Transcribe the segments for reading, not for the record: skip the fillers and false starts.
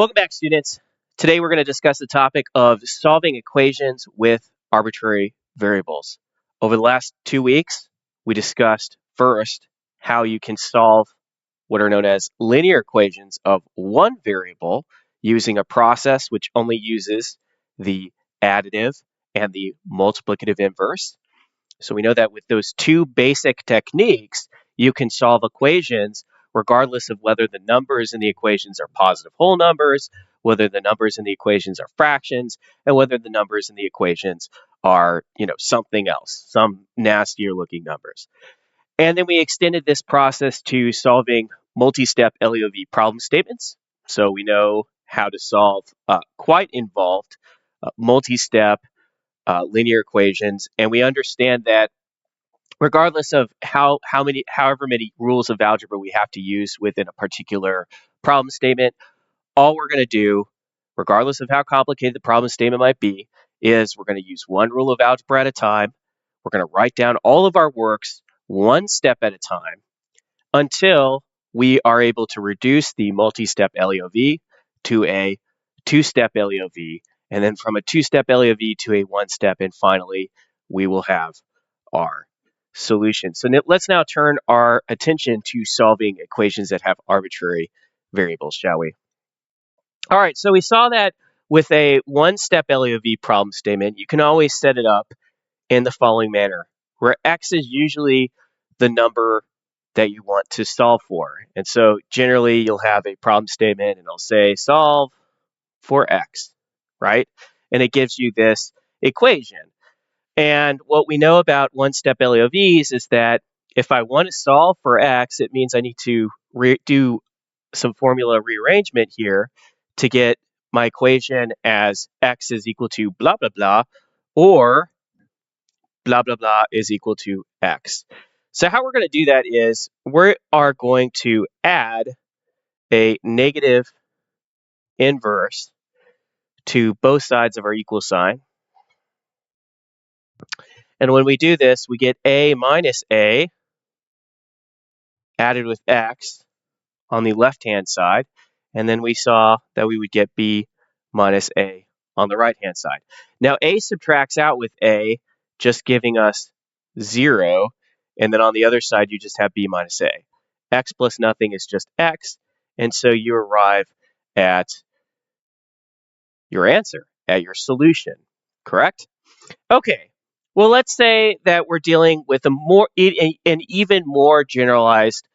Welcome back, students. Today we're going to discuss the topic of solving equations with arbitrary variables. Over the last 2 weeks, we discussed first how you can solve what are known as linear equations of one variable using a process which only uses the additive and the multiplicative inverse. So we know that with those two basic techniques, you can solve equations regardless of whether the numbers in the equations are positive whole numbers, whether the numbers in the equations are fractions, and whether the numbers in the equations are, something else, some nastier looking numbers. And then we extended this process to solving multi-step LEOV problem statements. So we know how to solve quite involved multi-step linear equations, and we understand that regardless of however many rules of algebra we have to use within a particular problem statement, all we're going to do, regardless of how complicated the problem statement might be, is we're going to use one rule of algebra at a time. We're going to write down all of our works one step at a time until we are able to reduce the multi-step LEOV to a two-step LEOV, and then from a two-step LEOV to a one-step, and finally, we will have our solution. So let's now turn our attention to solving equations that have arbitrary variables, shall we? All right, so we saw that with a one-step LEOV problem statement, you can always set it up in the following manner, where x is usually the number that you want to solve for. And so generally you'll have a problem statement and it'll say solve for x, right? And it gives you this equation. And what we know about one-step LEOVs is that if I want to solve for x, it means I need to do some formula rearrangement here to get my equation as x is equal to blah, blah, blah, or blah, blah, blah is equal to x. So how we're going to do that is we are going to add a negative inverse to both sides of our equal sign. And when we do this, we get a minus a added with x on the left-hand side. And then we saw that we would get b minus a on the right-hand side. Now, a subtracts out with a, just giving us 0. And then on the other side, you just have b minus a. X plus nothing is just x. And so you arrive at your answer, at your solution, correct? Okay, well, let's say that we're dealing with an even more generalized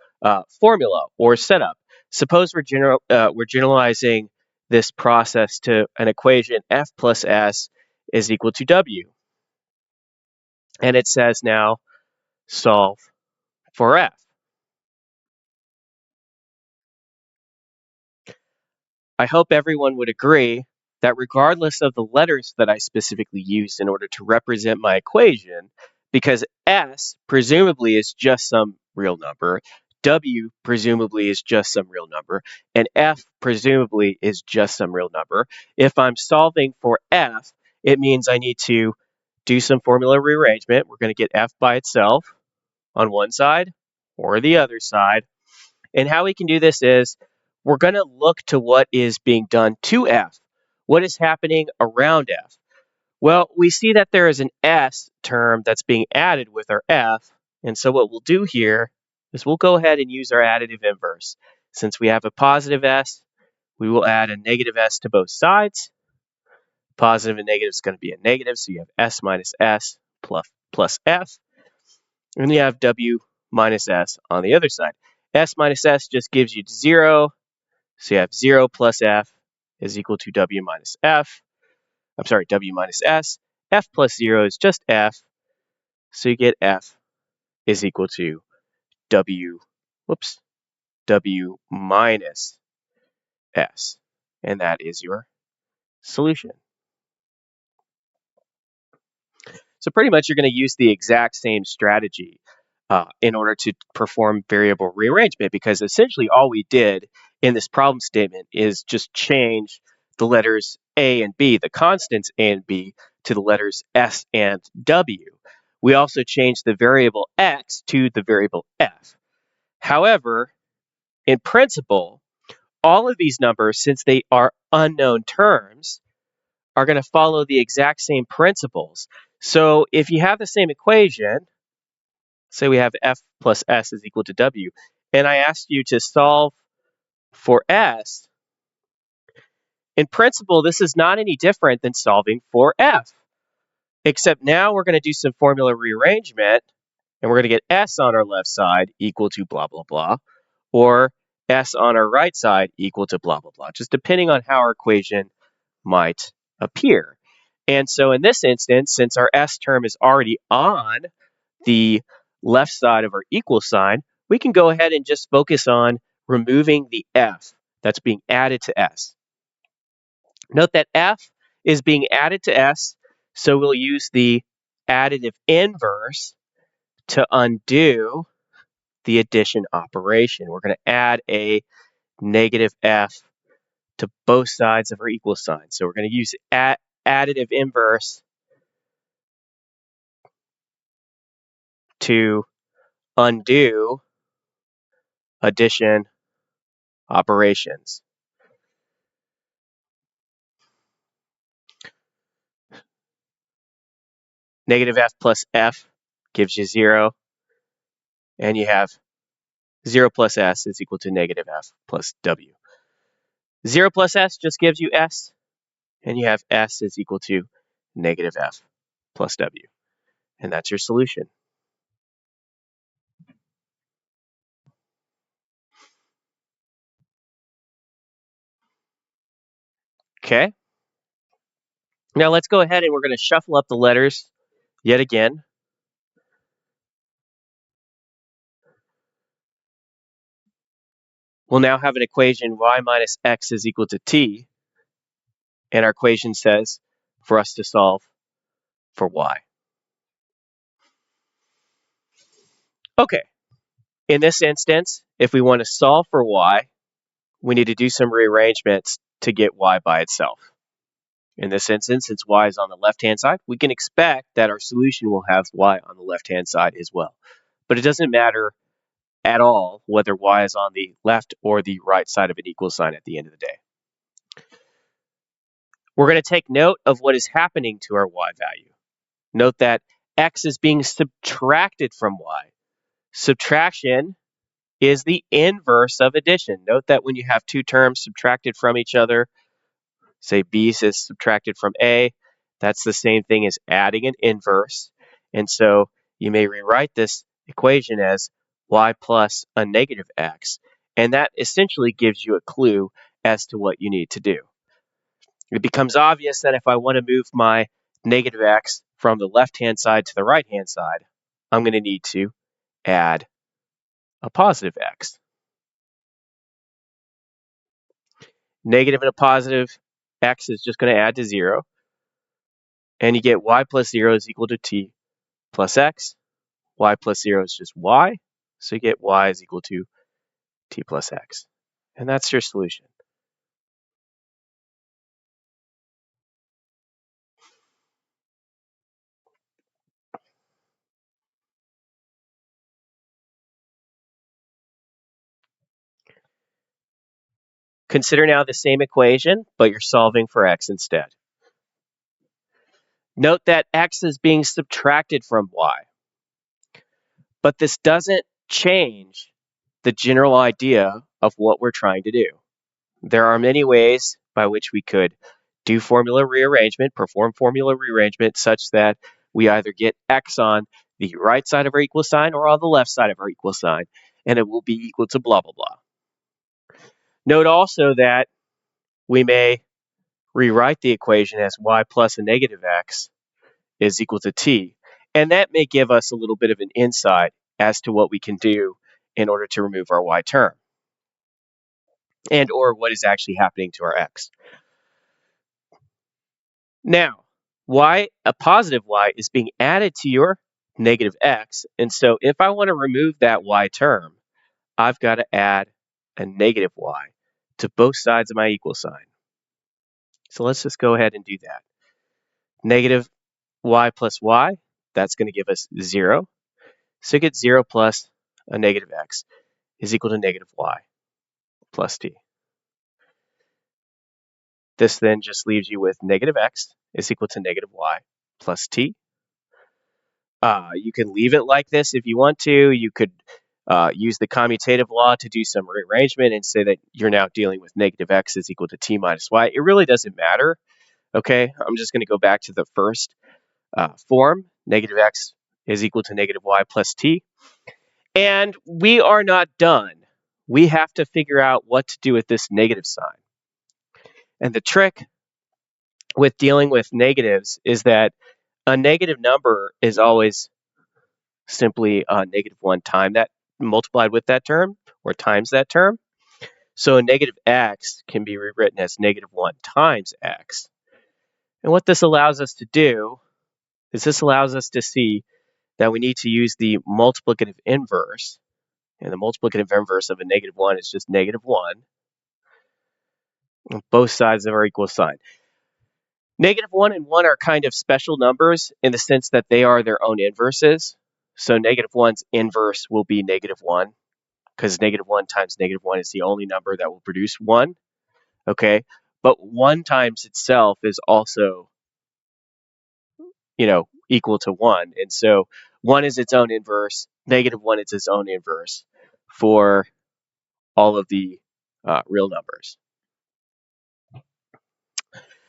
formula or setup. Suppose we're generalizing this process to an equation f plus s is equal to w. And it says now solve for f. I hope everyone would agree that regardless of the letters that I specifically used in order to represent my equation, because s presumably is just some real number, w presumably is just some real number, and f presumably is just some real number, if I'm solving for f, it means I need to do some formula rearrangement. We're going to get f by itself on one side or the other side. And how we can do this is we're going to look to what is being done to f. What is happening around f? Well, we see that there is an s term that's being added with our f. And so what we'll do here is we'll go ahead and use our additive inverse. Since we have a positive s, we will add a negative s to both sides. Positive and negative is going to be a negative, so you have s minus s plus f. And you have w minus s on the other side. S minus s just gives you 0. So you have 0 plus f is equal to w minus f. I'm sorry, w minus s. F plus 0 is just f. So you get f is equal to w minus s. And that is your solution. So pretty much you're going to use the exact same strategy in order to perform variable rearrangement, because essentially all we did in this problem statement is just change the letters a and b, the constants a and b, to the letters s and w. We also changed the variable x to the variable f. However, in principle, all of these numbers, since they are unknown terms, are going to follow the exact same principles. So if you have the same equation, say we have f plus s is equal to w, and I asked you to solve for s, in principle, this is not any different than solving for f, except now we're going to do some formula rearrangement, and we're going to get s on our left side equal to blah, blah, blah, or s on our right side equal to blah, blah, blah, just depending on how our equation might appear. And so in this instance, since our s term is already on the left side of our equal sign, we can go ahead and just focus on removing the f that's being added to s. Note that f is being added to s, so we'll use the additive inverse to undo the addition operation. We're going to add a negative f to both sides of our equal sign. So we're going to use additive inverse to undo addition operations. Negative f plus f gives you 0, and you have 0 plus s is equal to negative f plus w. 0 plus s just gives you s, and you have s is equal to negative f plus w. And that's your solution. Okay. Now let's go ahead and we're going to shuffle up the letters yet again. We'll now have an equation y minus x is equal to t, and our equation says for us to solve for y. Okay, in this instance, if we want to solve for y, we need to do some rearrangements to get y by itself. In this instance, since y is on the left-hand side, we can expect that our solution will have y on the left-hand side as well. But it doesn't matter at all whether y is on the left or the right side of an equal sign at the end of the day. We're going to take note of what is happening to our y value. Note that x is being subtracted from y. Subtraction is the inverse of addition. Note that when you have two terms subtracted from each other, say b is subtracted from a, that's the same thing as adding an inverse. And so you may rewrite this equation as y plus a negative x, and that essentially gives you a clue as to what you need to do. It becomes obvious that if I want to move my negative x from the left-hand side to the right-hand side, I'm going to need to add a positive x. Negative and a positive x is just going to add to 0, and you get y plus 0 is equal to t plus x. Y plus 0 is just y, so you get y is equal to t plus x. And that's your solution. Consider now the same equation, but you're solving for x instead. Note that x is being subtracted from y, but this doesn't change the general idea of what we're trying to do. There are many ways by which we could do formula rearrangement, perform formula rearrangement such that we either get x on the right side of our equal sign or on the left side of our equal sign, and it will be equal to blah, blah, blah. Note also that we may rewrite the equation as y plus a negative x is equal to t, and that may give us a little bit of an insight as to what we can do in order to remove our y term, and or what is actually happening to our x. Now, a positive y is being added to your negative x, and so if I want to remove that y term, I've got to add a negative y to both sides of my equal sign. So let's just go ahead and do that. Negative y plus y, that's going to give us 0. So you get 0 plus a negative x is equal to negative y plus t. This then just leaves you with negative x is equal to negative y plus t. You can leave it like this if you want to. You could use the commutative law to do some rearrangement and say that you're now dealing with negative x is equal to t minus y. It really doesn't matter. Okay, I'm just going to go back to the first form. Negative x is equal to negative y plus t. And we are not done. We have to figure out what to do with this negative sign. And the trick with dealing with negatives is that a negative number is always simply negative 1 time that multiplied with that term or times that term. So a negative x can be rewritten as negative 1 times x. And what this allows us to do is this allows us to see that we need to use the multiplicative inverse. And the multiplicative inverse of a negative 1 is just negative 1. Both sides of our equal sign. Negative 1 and 1 are kind of special numbers in the sense that they are their own inverses. So negative 1's inverse will be negative 1 because negative 1 times negative 1 is the only number that will produce 1. Okay, but 1 times itself is also, equal to 1. And so 1 is its own inverse. Negative 1 is its own inverse for all of the real numbers.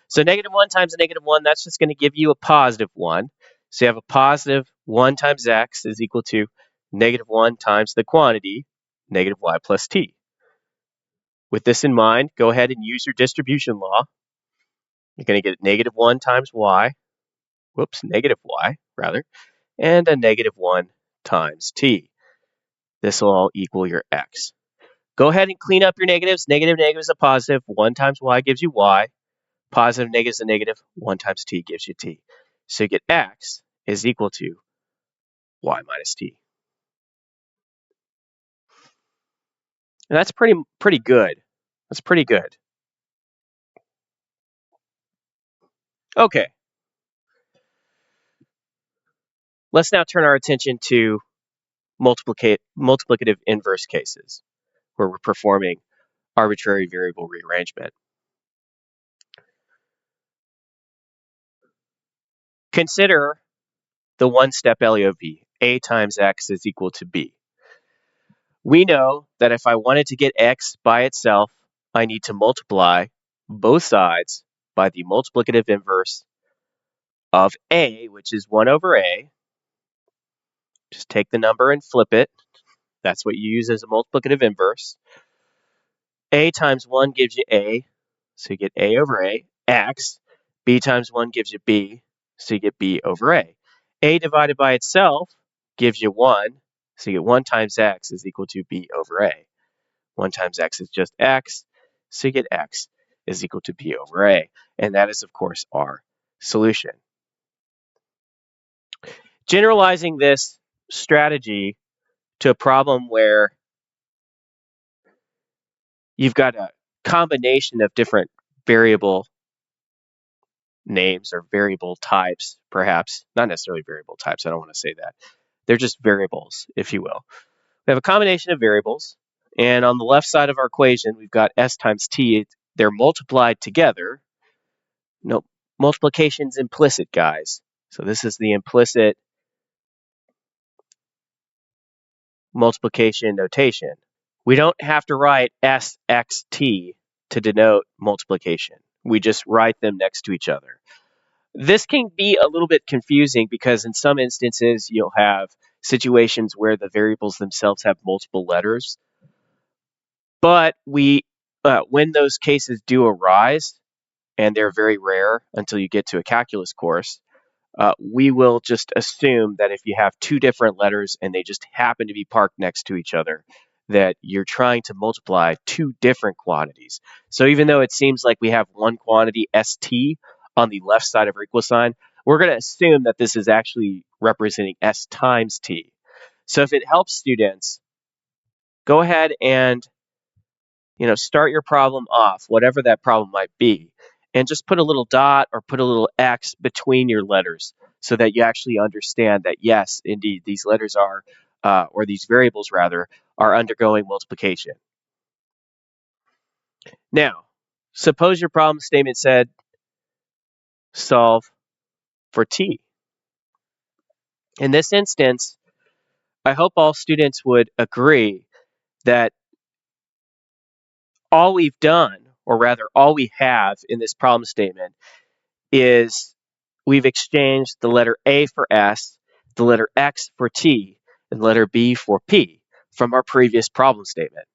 So negative 1 times a negative 1, that's just going to give you a positive 1. So you have a positive 1 times x is equal to negative 1 times the quantity, negative y plus t. With this in mind, go ahead and use your distribution law. You're going to get negative 1 times y, negative y, rather, and a negative 1 times t. This will all equal your x. Go ahead and clean up your negatives. Negative is a positive. 1 times y gives you y. Positive negative is a negative. 1 times t gives you t. So you get x is equal to y minus t. And that's pretty good. That's pretty good. Okay. Let's now turn our attention to multiplicative inverse cases, where we're performing arbitrary variable rearrangement. Consider the one-step LEOV, a times x is equal to b. We know that if I wanted to get x by itself, I need to multiply both sides by the multiplicative inverse of a, which is 1 over a. Just take the number and flip it. That's what you use as a multiplicative inverse. A times 1 gives you a, so you get a over a. X, b times 1 gives you b, so you get b over a. A divided by itself gives you 1, so you get 1 times x is equal to b over a. 1 times x is just x, so you get x is equal to b over a. And that is, of course, our solution. Generalizing this strategy to a problem where you've got a combination of different variable names or variable types, perhaps. Not necessarily variable types, I don't want to say that. They're just variables, if you will. We have a combination of variables, and on the left side of our equation, we've got s times t. They're multiplied together. No, multiplication's implicit, guys. So this is the implicit multiplication notation. We don't have to write sxt to denote multiplication. We just write them next to each other. This can be a little bit confusing because in some instances you'll have situations where the variables themselves have multiple letters. But when those cases do arise, and they're very rare until you get to a calculus course, we will just assume that if you have two different letters and they just happen to be parked next to each other, that you're trying to multiply two different quantities. So even though it seems like we have one quantity, st, on the left side of our equal sign, we're going to assume that this is actually representing s times t. So if it helps students, go ahead and start your problem off, whatever that problem might be, and just put a little dot or put a little X between your letters so that you actually understand that, yes, indeed, these letters are, or these variables rather, are undergoing multiplication. Now, Suppose your problem statement said solve for t. In this instance, I hope all students would agree that all we've done, or rather all we have in this problem statement, is we've exchanged the letter A for S, the letter X for T, and the letter B for P from our previous problem statement.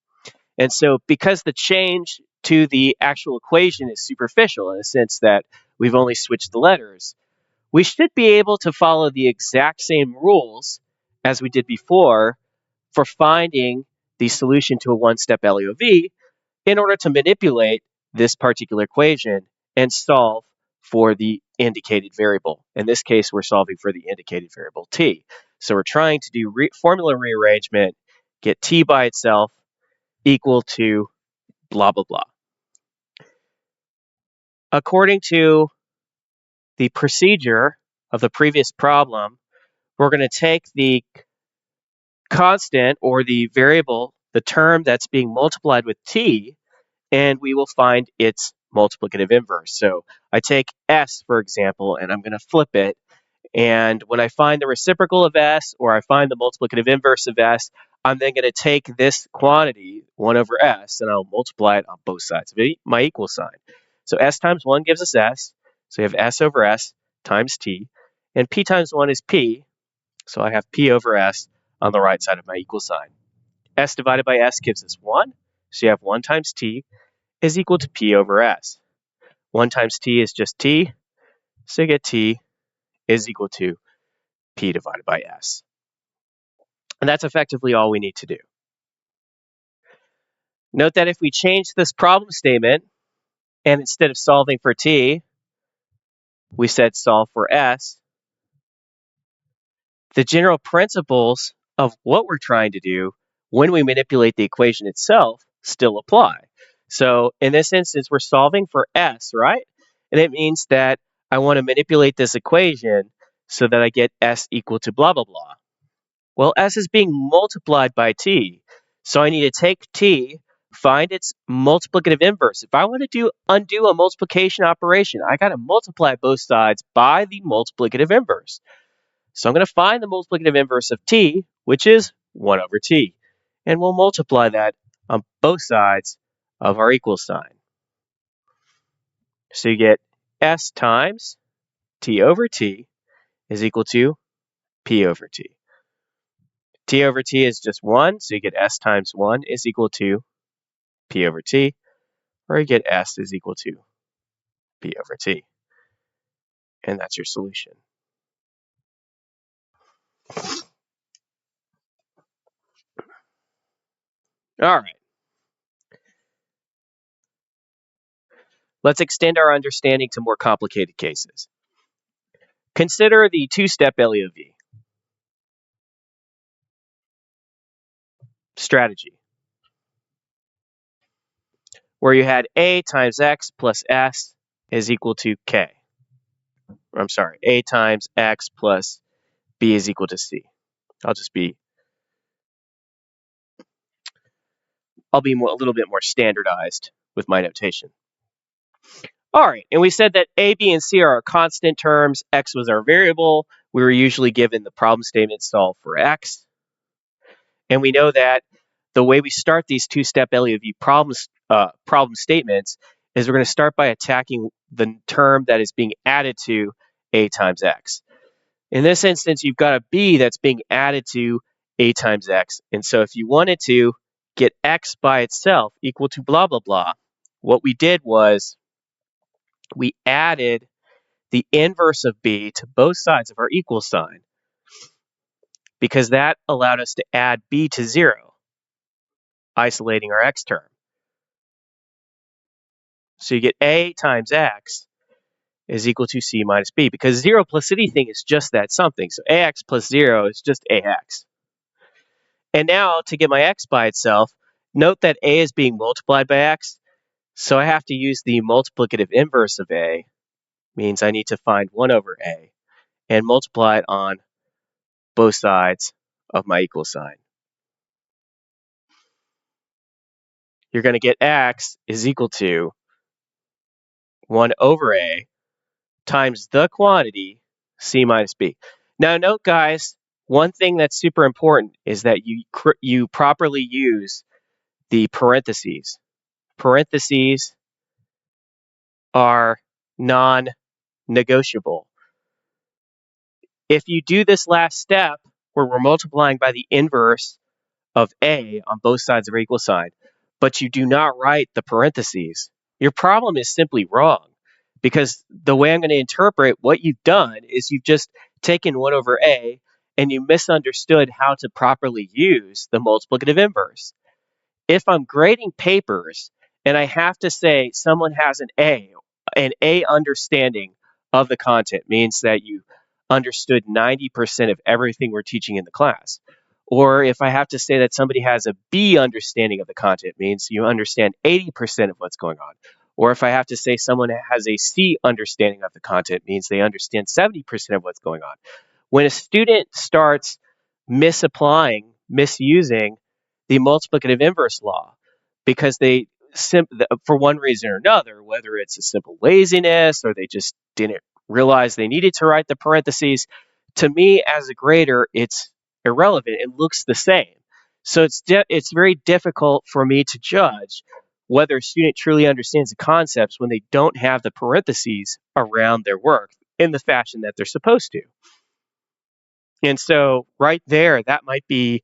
And so because the change to the actual equation is superficial in the sense that we've only switched the letters, we should be able to follow the exact same rules as we did before for finding the solution to a one-step LEOV in order to manipulate this particular equation and solve for the indicated variable. In this case, we're solving for the indicated variable t. So we're trying to do formula rearrangement, get t by itself equal to blah, blah, blah. According to the procedure of the previous problem, we're going to take the constant or the variable, the term that's being multiplied with t, and we will find its multiplicative inverse. So I take s, for example, and I'm going to flip it. And when I find the reciprocal of s, or I find the multiplicative inverse of s, I'm then going to take this quantity, 1 over s, and I'll multiply it on both sides of my equal sign. So s times 1 gives us s. So we have s over s times t. And p times 1 is p. So I have p over s on the right side of my equal sign. S divided by s gives us 1. So you have 1 times t is equal to p over s. 1 times t is just t. So you get t is equal to p divided by s. And that's effectively all we need to do. Note that if we change this problem statement, and instead of solving for t, we said solve for s, the general principles of what we're trying to do when we manipulate the equation itself still apply. So in this instance, we're solving for s, right? And it means that I want to manipulate this equation so that I get s equal to blah, blah, blah. Well, s is being multiplied by t, so I need to take t, find its multiplicative inverse. If I want to undo a multiplication operation, I got to multiply both sides by the multiplicative inverse. So I'm going to find the multiplicative inverse of t, which is 1 over t, and we'll multiply that on both sides of our equal sign. So you get s times t over t is equal to p over t. T over t is just 1, so you get s times 1 is equal to p over t, or you get s is equal to p over t. And that's your solution. All right. Let's extend our understanding to more complicated cases. Consider the two-step LEOV. Strategy, where you had a times x plus s is equal to k. I'm sorry, a times x plus b is equal to c. I'll be a little bit more standardized with my notation. All right, and we said that a, b, and c are our constant terms. X was our variable. We were usually given the problem statement solve for x. And we know that the way we start these two-step LEOV problem statements is we're going to start by attacking the term that is being added to a times x. In this instance, you've got a b that's being added to a times x. And so if you wanted to get x by itself equal to blah, blah, blah, what we did was we added the inverse of b to both sides of our equal sign, because that allowed us to add b to 0, isolating our x term. So you get a times x is equal to c minus b, because 0 plus anything is just that something. So ax plus 0 is just ax. And now to get my x by itself, note that a is being multiplied by x, so I have to use the multiplicative inverse of a, means I need to find 1 over a, and multiply it on both sides of my equal sign. You're going to get x is equal to 1 over A times the quantity C minus B. Now note, guys, one thing that's super important is that you properly use the parentheses. Parentheses are non-negotiable. If you do this last step where we're multiplying by the inverse of A on both sides of our equal sign, but you do not write the parentheses, your problem is simply wrong. Because the way I'm going to interpret what you've done is you've just taken 1 over A and you misunderstood how to properly use the multiplicative inverse. If I'm grading papers and I have to say someone has an A understanding of the content means that you understood 90% of everything we're teaching in the class. Or if I have to say that somebody has a B understanding of the content means you understand 80% of what's going on. Or if I have to say someone has a C understanding of the content means they understand 70% of what's going on. When a student starts misapplying, misusing the multiplicative inverse law because they for one reason or another, whether it's a simple laziness or they just didn't realize they needed to write the parentheses, to me as a grader, it's irrelevant. It looks the same. So it's very difficult for me to judge whether a student truly understands the concepts when they don't have the parentheses around their work in the fashion that they're supposed to. And so right there, that might be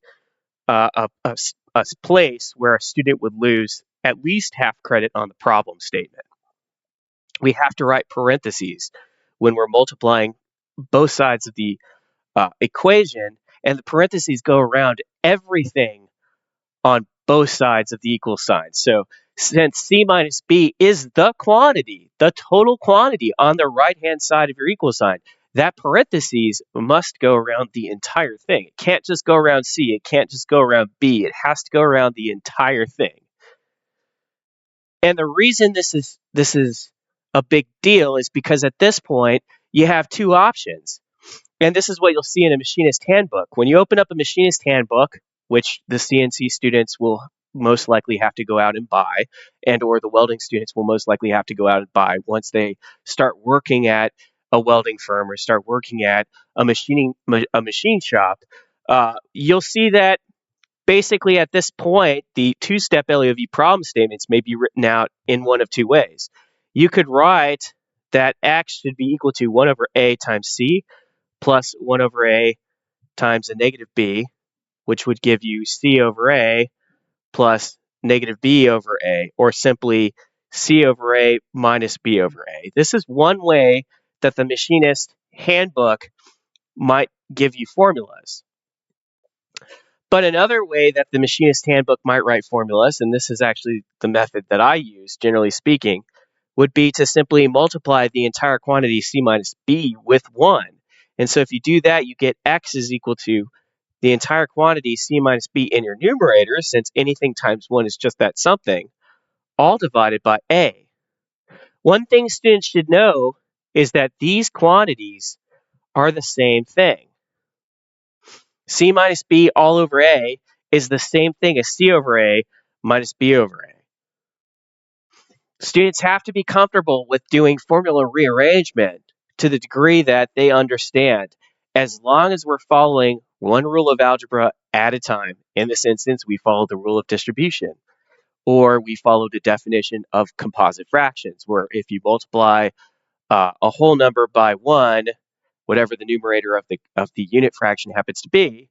a place where a student would lose at least half credit on the problem statement. We have to write parentheses when we're multiplying both sides of the equation, and the parentheses go around everything on both sides of the equal sign. So since C minus B is the quantity, the total quantity on the right-hand side of your equal sign, that parentheses must go around the entire thing. It can't just go around C. It can't just go around B. It has to go around the entire thing. And the reason this is a big deal is because at this point, you have two options. And this is what you'll see in a machinist handbook. When you open up a machinist handbook, which the CNC students will most likely have to go out and buy, and or the welding students will most likely have to go out and buy once they start working at a welding firm or start working at a machine shop, you'll see that basically at this point, the two-step LEOV problem statements may be written out in one of two ways. You could write that X should be equal to 1 over A times C plus 1 over A times a negative B, which would give you C over A plus negative B over A, or simply C over A minus B over A. This is one way that the machinist handbook might give you formulas. But another way that the machinist handbook might write formulas, and this is actually the method that I use, generally speaking, would be to simply multiply the entire quantity C minus B with 1. And so if you do that, you get X is equal to the entire quantity C minus B in your numerator, since anything times 1 is just that something, all divided by A. One thing students should know is that these quantities are the same thing. C minus B all over A is the same thing as C over A minus B over A. Students have to be comfortable with doing formula rearrangement to the degree that they understand, as long as we're following one rule of algebra at a time. In this instance, we follow the rule of distribution, or we follow the definition of composite fractions, where if you multiply a whole number by 1, whatever the numerator of the unit fraction happens to be,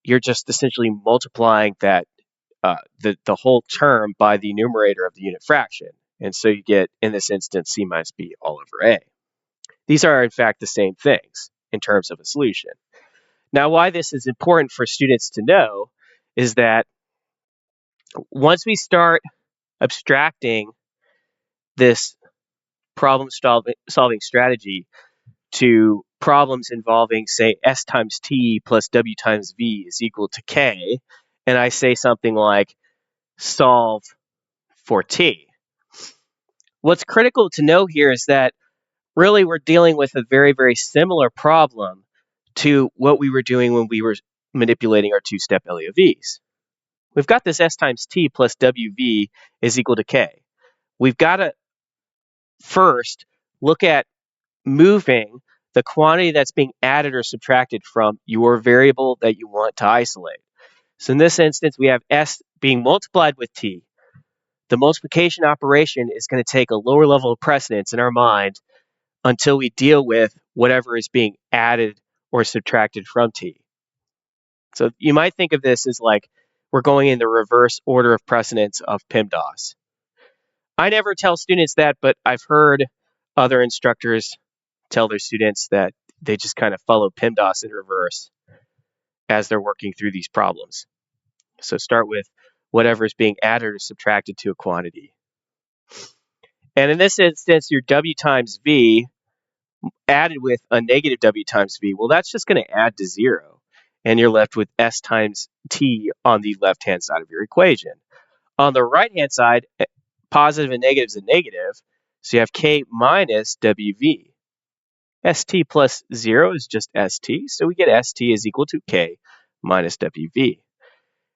you're just essentially multiplying that the whole term by the numerator of the unit fraction. And so you get, in this instance, C minus B all over A. These are, in fact, the same things in terms of a solution. Now, why this is important for students to know is that once we start abstracting this problem-solving strategy to problems involving, say, S times T plus W times V is equal to K, and I say something like solve for T. What's critical to know here is that really we're dealing with a very, very similar problem to what we were doing when we were manipulating our two-step LEOVs. We've got this S times T plus WV is equal to K. We've got to first look at moving the quantity that's being added or subtracted from your variable that you want to isolate. So in this instance, we have s being multiplied with t. The multiplication operation is going to take a lower level of precedence in our mind until we deal with whatever is being added or subtracted from t. So you might think of this as like we're going in the reverse order of precedence of PEMDAS. I never tell students that, but I've heard other instructors tell their students that they just kind of follow PEMDAS in reverse as they're working through these problems. So start with whatever is being added or subtracted to a quantity. And in this instance, your W times V added with a negative W times V, well, that's just going to add to 0. And you're left with S times T on the left-hand side of your equation. On the right-hand side, positive and negative is a negative. So you have K minus WV. ST plus 0 is just ST. So we get ST is equal to K minus WV.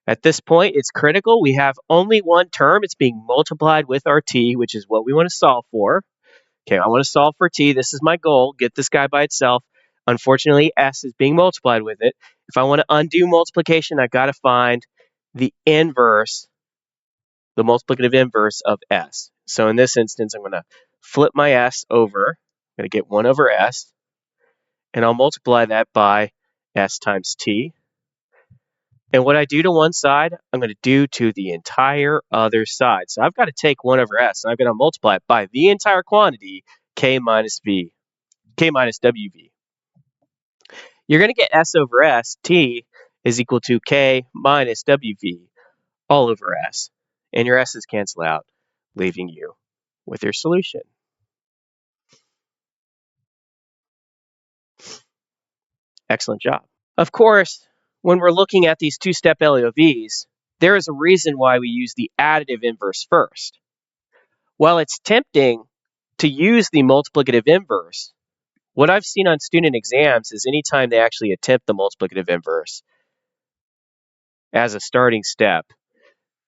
At this point, it's critical. We have only one term. It's being multiplied with our t, which is what we want to solve for. Okay, I want to solve for t. This is my goal. Get this guy by itself. Unfortunately, s is being multiplied with it. If I want to undo multiplication, I've got to find the inverse, the multiplicative inverse of s. So in this instance, I'm going to flip my s over. I'm going to get 1 over s, and I'll multiply that by s times t. And what I do to one side, I'm going to do to the entire other side. So I've got to take 1 over s, and I'm going to multiply it by the entire quantity, k minus WV. You're going to get s over s, t, is equal to k minus WV all over s. And your s's cancel out, leaving you with your solution. Excellent job. Of course, when we're looking at these two-step LEOVs, there is a reason why we use the additive inverse first. While it's tempting to use the multiplicative inverse, what I've seen on student exams is anytime they actually attempt the multiplicative inverse as a starting step,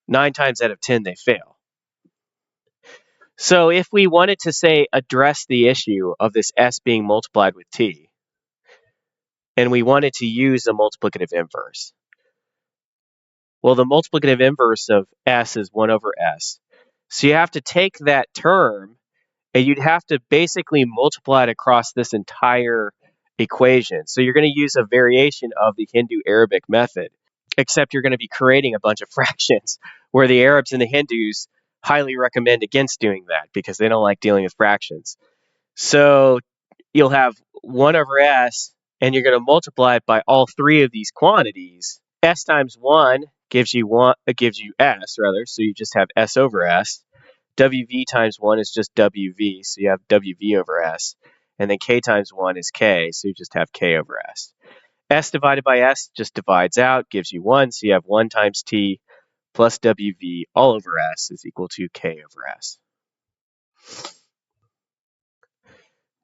9 times out of 10 they fail. So if we wanted to, say, address the issue of this s being multiplied with t, and we wanted to use a multiplicative inverse, well, the multiplicative inverse of s is 1 over s. So you have to take that term, and you'd have to basically multiply it across this entire equation. So you're going to use a variation of the Hindu-Arabic method, except you're going to be creating a bunch of fractions, where the Arabs and the Hindus highly recommend against doing that because they don't like dealing with fractions. So you'll have 1 over s, and you're going to multiply it by all 3 of these quantities. S times 1 gives you s, rather, so you just have s over s. WV times 1 is just WV, so you have WV over s. And then K times 1 is K, so you just have K over s. S divided by s just divides out, gives you 1, so you have 1 times T plus WV all over s is equal to K over s.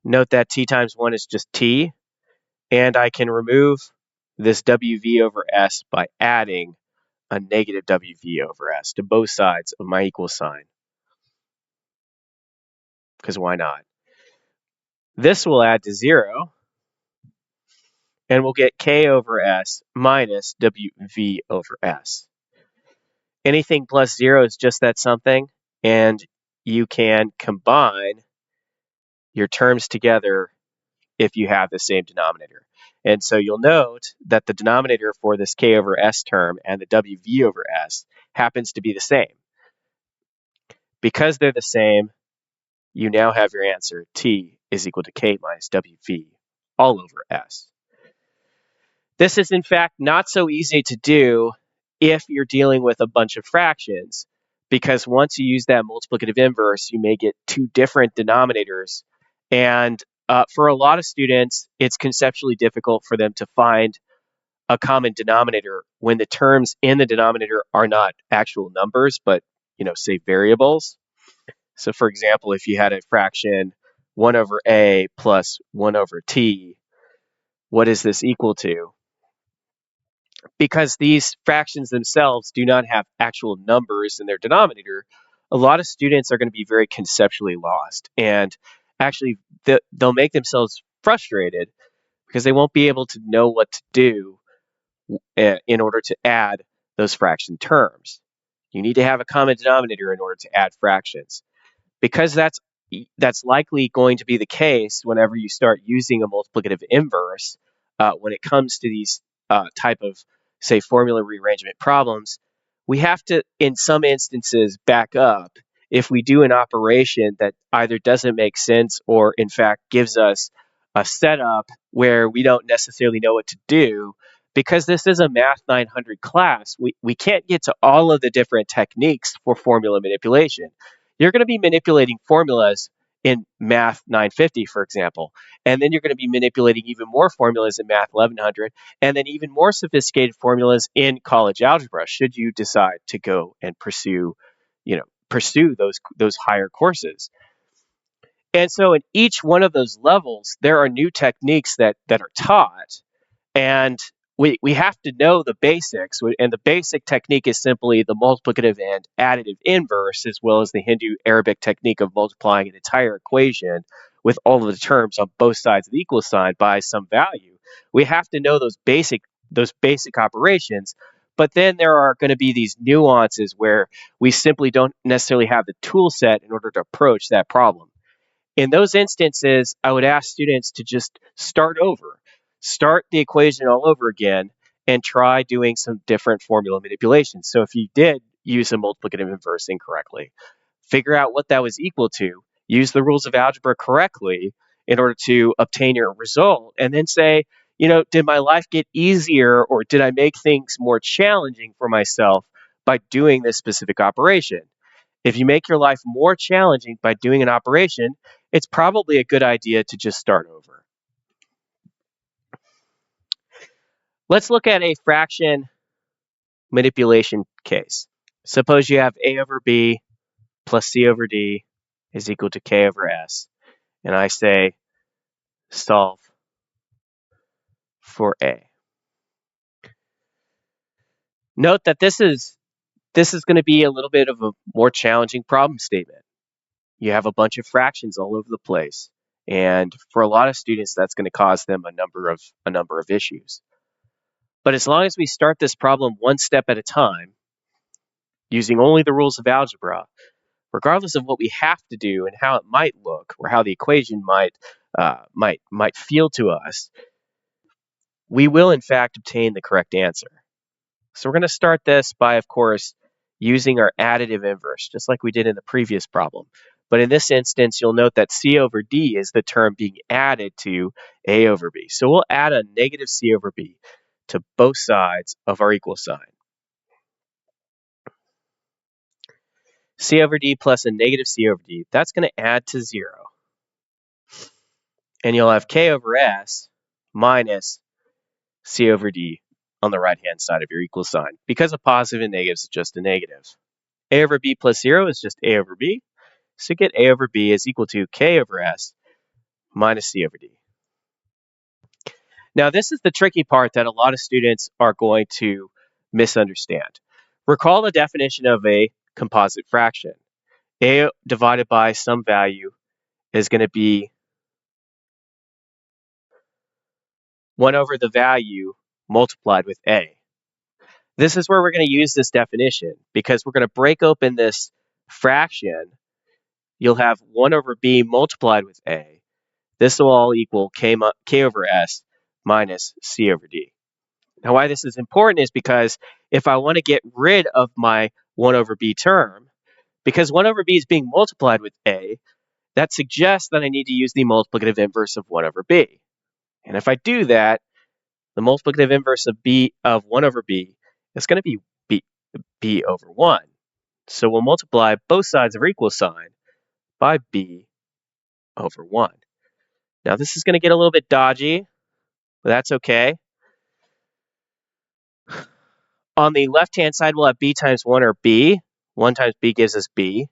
Note that T times 1 is just T, and I can remove this WV over s by adding a negative WV over s to both sides of my equal sign. Because why not? This will add to 0, and we'll get K over s minus WV over s. Anything plus 0 is just that something, and you can combine your terms together if you have the same denominator. And so you'll note that the denominator for this K over s term and the WV over s happens to be the same. Because they're the same, you now have your answer. T is equal to K minus WV all over s. This is, in fact, not so easy to do if you're dealing with a bunch of fractions, because once you use that multiplicative inverse, you may get 2 different denominators. And for a lot of students, it's conceptually difficult for them to find a common denominator when the terms in the denominator are not actual numbers, but, say variables. So for example, if you had a fraction 1 over a plus 1 over t, what is this equal to? Because these fractions themselves do not have actual numbers in their denominator, a lot of students are going to be very conceptually lost, and actually they'll make themselves frustrated because they won't be able to know what to do in order to add those fraction terms. You need to have a common denominator in order to add fractions. Because that's likely going to be the case whenever you start using a multiplicative inverse when it comes to these type of, say, formula rearrangement problems. We have to, in some instances, back up if we do an operation that either doesn't make sense or, in fact, gives us a setup where we don't necessarily know what to do. Because this is a Math 900 class, we can't get to all of the different techniques for formula manipulation. You're going to be manipulating formulas in Math 950, for example, and then you're going to be manipulating even more formulas in Math 1100, and then even more sophisticated formulas in college algebra, should you decide to go and pursue those higher courses. And so in each one of those levels, there are new techniques that are taught, and we have to know the basics, and the basic technique is simply the multiplicative and additive inverse, as well as the Hindu-Arabic technique of multiplying an entire equation with all of the terms on both sides of the equal sign by some value. We have to know those basic operations, but then there are going to be these nuances where we simply don't necessarily have the tool set in order to approach that problem. In those instances, I would ask students to just start over, start the equation all over again, and try doing some different formula manipulations. So if you did use a multiplicative inverse incorrectly, figure out what that was equal to, use the rules of algebra correctly in order to obtain your result, and then say, did my life get easier, or did I make things more challenging for myself by doing this specific operation? If you make your life more challenging by doing an operation, it's probably a good idea to just start over. Let's look at a fraction manipulation case. Suppose you have a over b plus c over d is equal to k over s, and I say solve for a. Note that this is going to be a little bit of a more challenging problem statement. You have a bunch of fractions all over the place, and for a lot of students, that's going to cause them a number of issues. But as long as we start this problem one step at a time, using only the rules of algebra, regardless of what we have to do and how it might look or how the equation might feel to us, we will in fact obtain the correct answer. So we're going to start this by, of course, using our additive inverse, just like we did in the previous problem. But in this instance, you'll note that c over d is the term being added to a over b. So we'll add a negative c over b to both sides of our equal sign. C over d plus a negative c over d, that's going to add to 0. And you'll have k over s minus c over d on the right-hand side of your equal sign. Because a positive and negatives is just a negative. A over b plus 0 is just a over b. So you get a over b is equal to k over s minus c over d. Now, this is the tricky part that a lot of students are going to misunderstand. Recall the definition of a composite fraction. A divided by some value is going to be 1 over the value multiplied with a. This is where we're going to use this definition, because we're going to break open this fraction. You'll have 1 over b multiplied with a. This will all equal k over s minus c over d. Now, why this is important is because if I want to get rid of my 1 over b term, because 1 over b is being multiplied with a, that suggests that I need to use the multiplicative inverse of 1 over b. And if I do that, the multiplicative inverse of 1 over b is going to be b over 1. So we'll multiply both sides of our equal sign by b over 1. Now this is going to get a little bit dodgy, but that's okay. On the left-hand side, we'll have b times 1, or b. 1 times b gives us b.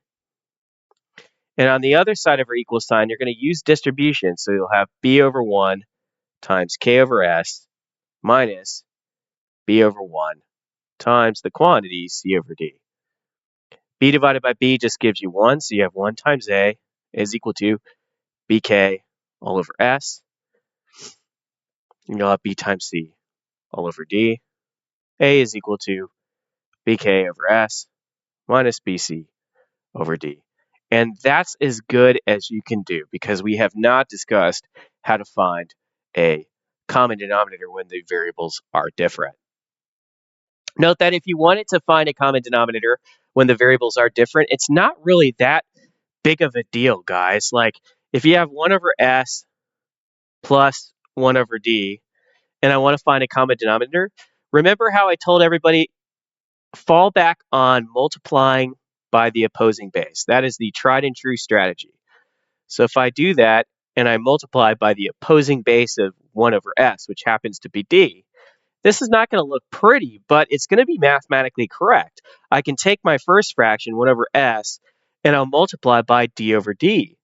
And on the other side of our equal sign, you're going to use distribution. So you'll have b over 1 times k over s minus b over 1 times the quantity c over d. B divided by B just gives you 1, so you have 1 times A is equal to BK all over S. And you'll have B times C all over D. A is equal to BK over S minus BC over D. And that's as good as you can do because we have not discussed how to find a common denominator when the variables are different. Note that if you wanted to find a common denominator when the variables are different, it's not really that big of a deal, guys. Like if you have 1 over S plus 1 over D, and I want to find a common denominator, remember how I told everybody, fall back on multiplying by the opposing base. That is the tried and true strategy. So if I do that, and I multiply by the opposing base of 1 over S, which happens to be D, this is not going to look pretty, but it's going to be mathematically correct. I can take my first fraction, 1 over S, and I'll multiply by D over D.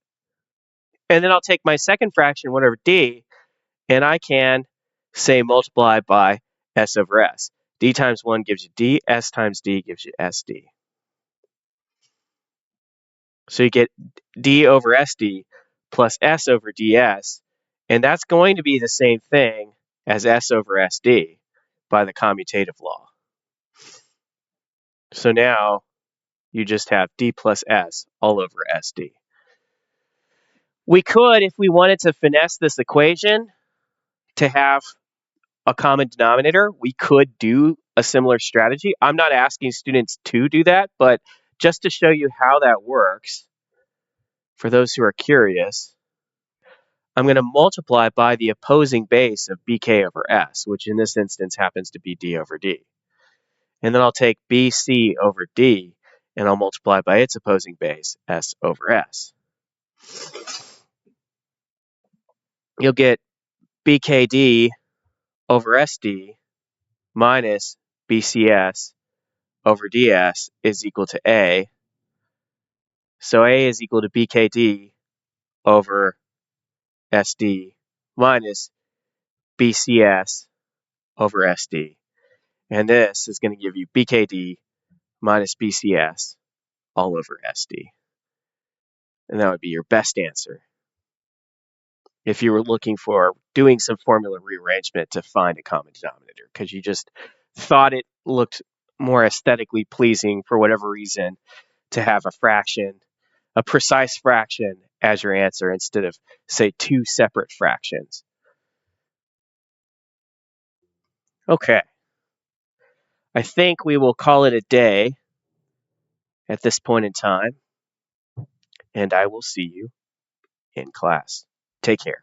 And then I'll take my second fraction, 1 over D, and I can say multiply by S over S. D times 1 gives you D, S times D gives you SD. So you get D over SD plus S over DS, and that's going to be the same thing as S over SD by the commutative law. So now you just have D plus S all over SD. We could, if we wanted to finesse this equation to have a common denominator, we could do a similar strategy. I'm not asking students to do that, but just to show you how that works, for those who are curious, I'm going to multiply by the opposing base of BK over S, which in this instance happens to be D over D. And then I'll take BC over D, and I'll multiply by its opposing base, S over S. You'll get BKD over SD minus BCS over DS is equal to A. So A is equal to BKD over SD minus BCS over SD. And this is going to give you BKD minus BCS all over SD. And that would be your best answer if you were looking for doing some formula rearrangement to find a common denominator because you just thought it looked more aesthetically pleasing for whatever reason to have a fraction, a precise fraction as your answer instead of, say, 2 separate fractions. Okay. I think we will call it a day at this point in time, and I will see you in class. Take care.